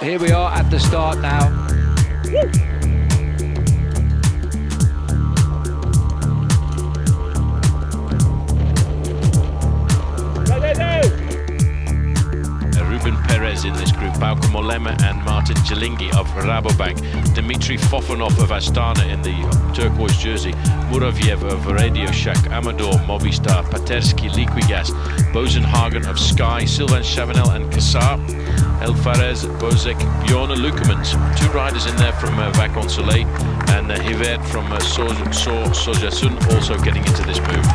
here we are at the start now. Ruben Perez in this group, Bauke Mollema and Martin Jelingi of Rabobank, Dmitry Fofanov of Astana in the turquoise jersey, Muravyev of Radio Shack, Amador, Movistar, Paterski, Liquigas, Bozenhagen of Sky, Sylvain Chavanel and Kassar, El Fares, Bozek, Bjorn Lukemans, two riders in there from Vacan Soleil, and Hivert from Sojasun also getting into this move.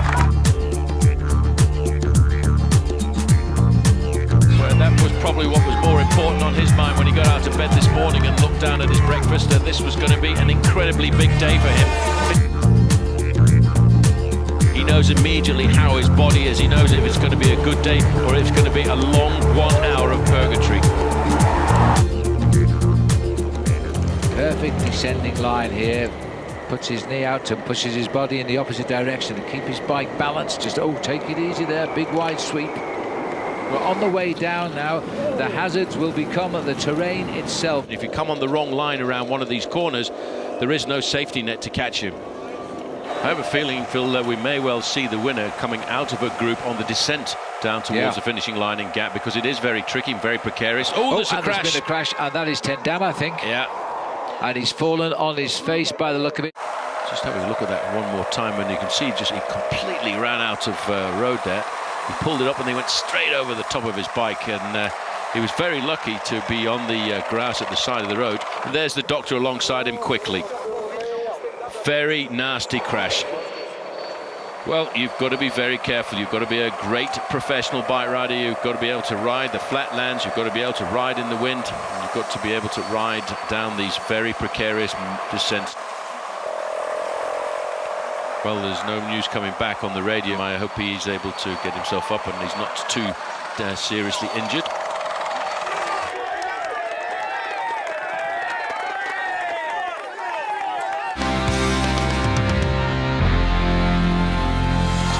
That was probably what was more important on his mind when he got out of bed this morning and looked down at his breakfast, and this was going to be an incredibly big day for him. He knows immediately how his body is. He knows if it's going to be a good day or if it's going to be a long 1 hour of purgatory. Perfect descending line here. Puts his knee out and pushes his body in the opposite direction to keep his bike balanced. Just, take it easy there, big wide sweep. We're on the way down now. The hazards will become the terrain itself. If you come on the wrong line around one of these corners, there is no safety net to catch you. I have a feeling, Phil, that we may well see the winner coming out of a group on the descent down towards the finishing line in Gap, because it is very tricky, very precarious. Oh, there's a crash. There's been a crash, and that is Tendam, I think. Yeah. And he's fallen on his face by the look of it. Just having a look at that one more time, and you can see just he completely ran out of road there. He pulled it up and they went straight over the top of his bike, and he was very lucky to be on the grass at the side of the road. And there's the doctor alongside him quickly. Very nasty crash. Well, you've got to be very careful. You've got to be a great professional bike rider. You've got to be able to ride the flatlands. You've got to be able to ride in the wind. You've got to be able to ride down these very precarious descents. Well, there's no news coming back on the radio. I hope he's able to get himself up and he's not too seriously injured.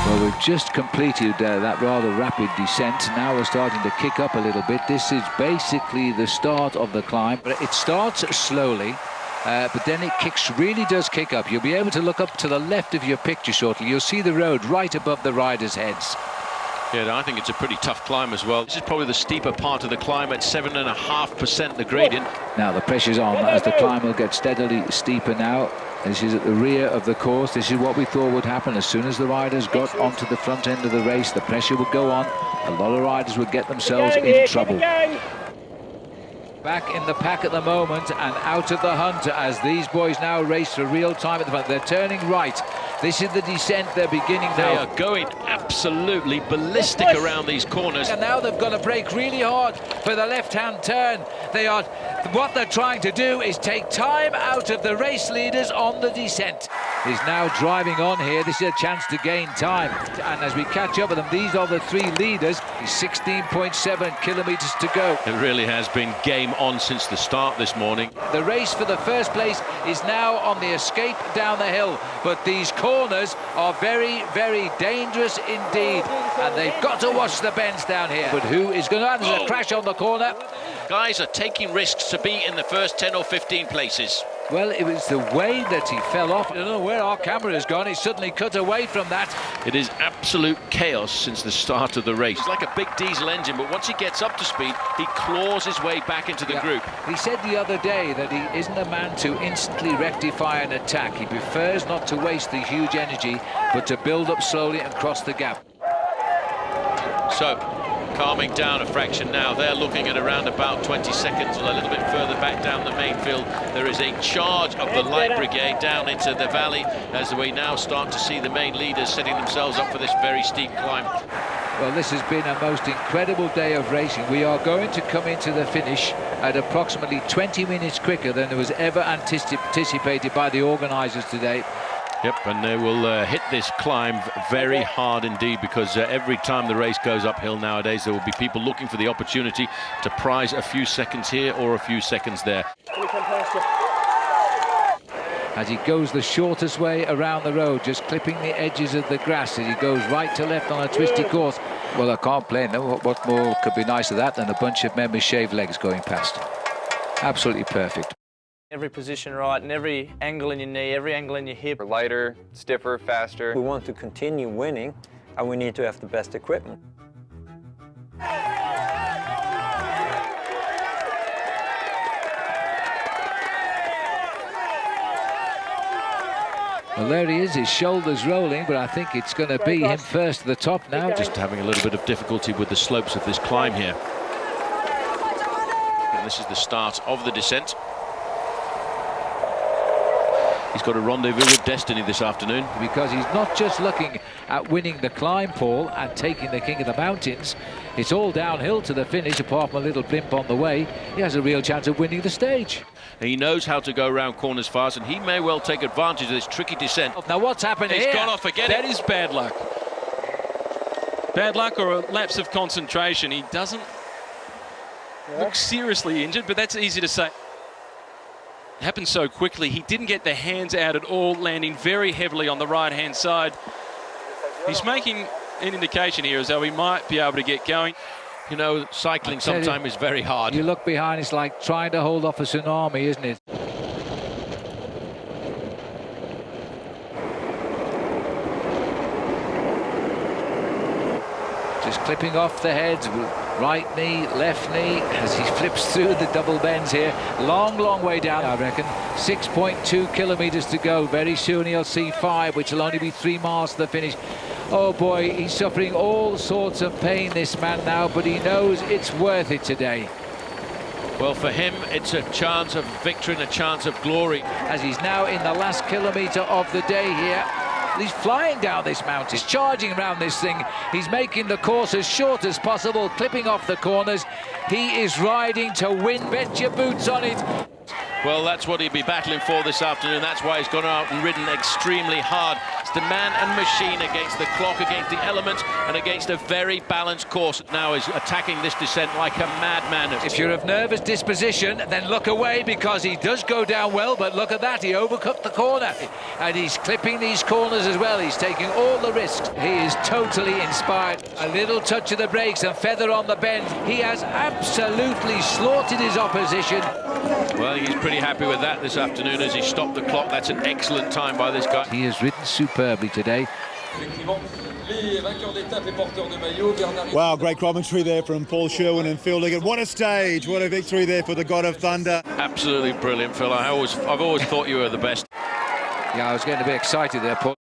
Well, we've just completed that rather rapid descent. Now we're starting to kick up a little bit. This is basically the start of the climb. But it starts slowly. But then it really does kick up. You'll be able to look up to the left of your picture shortly. You'll see the road right above the riders' heads. Yeah, I think it's a pretty tough climb as well. This is probably the steeper part of the climb at 7.5% the gradient. Now the pressure's on as the climb will get steadily steeper now. This is at the rear of the course. This is what we thought would happen. As soon as the riders got onto the front end of the race, the pressure would go on. A lot of riders would get themselves in trouble. Back in the pack at the moment and out of the hunt as these boys now race for real time at the front. They're turning right. This is the descent they're beginning now. They are going absolutely ballistic around these corners. And now they've got to brake really hard for the left-hand turn. What they're trying to do is take time out of the race leaders on the descent. He's now driving on here. This is a chance to gain time. And as we catch up with them, these are the three leaders. 16.7 kilometers to go. It really has been game on since the start this morning. The race for the first place is now on the escape down the hill, but these corners are very, very dangerous indeed, and they've got to watch the bends down here. But who is going to have a crash on the corner? Guys are taking risks to be in the first 10 or 15 places. Well, it was the way that he fell off. I don't know where our camera has gone. He suddenly cut away from that. It is absolute chaos since the start of the race. It's like a big diesel engine, but once he gets up to speed, he claws his way back into the group. He said the other day that he isn't a man to instantly rectify an attack. He prefers not to waste the huge energy, but to build up slowly and cross the gap. So, calming down a fraction now. They're looking at around about 20 seconds or a little bit further back down the main field. There is a charge of the light brigade down into the valley as we now start to see the main leaders setting themselves up for this very steep climb. Well, this has been a most incredible day of racing. We are going to come into the finish at approximately 20 minutes quicker than was ever anticipated by the organisers today. Yep, and they will hit this climb very hard indeed, because every time the race goes uphill nowadays, there will be people looking for the opportunity to prize a few seconds here or a few seconds there. As he goes the shortest way around the road, just clipping the edges of the grass as he goes right to left on a twisty course. Well, I can't blame them. What more could be nicer than that than a bunch of men with shaved legs going past? Absolutely perfect. Every position right and every angle in your knee, every angle in your hip. Lighter, stiffer, faster. We want to continue winning, and we need to have the best equipment. Well, there he is, his shoulders rolling, but I think it's going to be him first to the top now. Just having a little bit of difficulty with the slopes of this climb here. And this is the start of the descent. He's got a rendezvous with destiny this afternoon. Because he's not just looking at winning the climb, Paul, and taking the King of the Mountains. It's all downhill to the finish, apart from a little blimp on the way. He has a real chance of winning the stage. He knows how to go around corners fast, and he may well take advantage of this tricky descent. Now what's happened here? He's gone off again. That is bad luck. Bad luck or a lapse of concentration. He doesn't look seriously injured, but that's easy to say. It happened so quickly. He didn't get the hands out at all, landing very heavily on the right-hand side. He's making an indication here as though he might be able to get going. You know, cycling sometimes is very hard. You look behind, it's like trying to hold off a tsunami, isn't it? Just clipping off the heads, right knee, left knee, as he flips through the double bends here. Long, long way down, I reckon. 6.2 kilometres to go. Very soon he'll see 5, which will only be 3 miles to the finish. Oh boy, he's suffering all sorts of pain, this man now, but he knows it's worth it today. Well, for him, it's a chance of victory and a chance of glory. As he's now in the last kilometre of the day here. He's flying down this mountain. He's charging around this thing. He's making the course as short as possible, clipping off the corners. He is riding to win. Bet your boots on it. Well, that's what he'll be battling for this afternoon. That's why he's gone out and ridden extremely hard. It's the man and machine against the clock, against the elements, and against a very balanced course. Now he's attacking this descent like a madman. If you're of nervous disposition, then look away, because he does go down well, but look at that, he overcut the corner. And he's clipping these corners as well. He's taking all the risks. He is totally inspired. A little touch of the brakes and feather on the bend. He has absolutely slaughtered his opposition. Well, he's pretty happy with that this afternoon as he stopped the clock. That's an excellent time by this guy. He has ridden superbly today. Wow, great commentary there from Paul Sherwin and Phil Liggett. What a stage, what a victory there for the God of Thunder. Absolutely brilliant, Phil. I've always thought you were the best. Yeah, I was getting a bit excited there, Paul.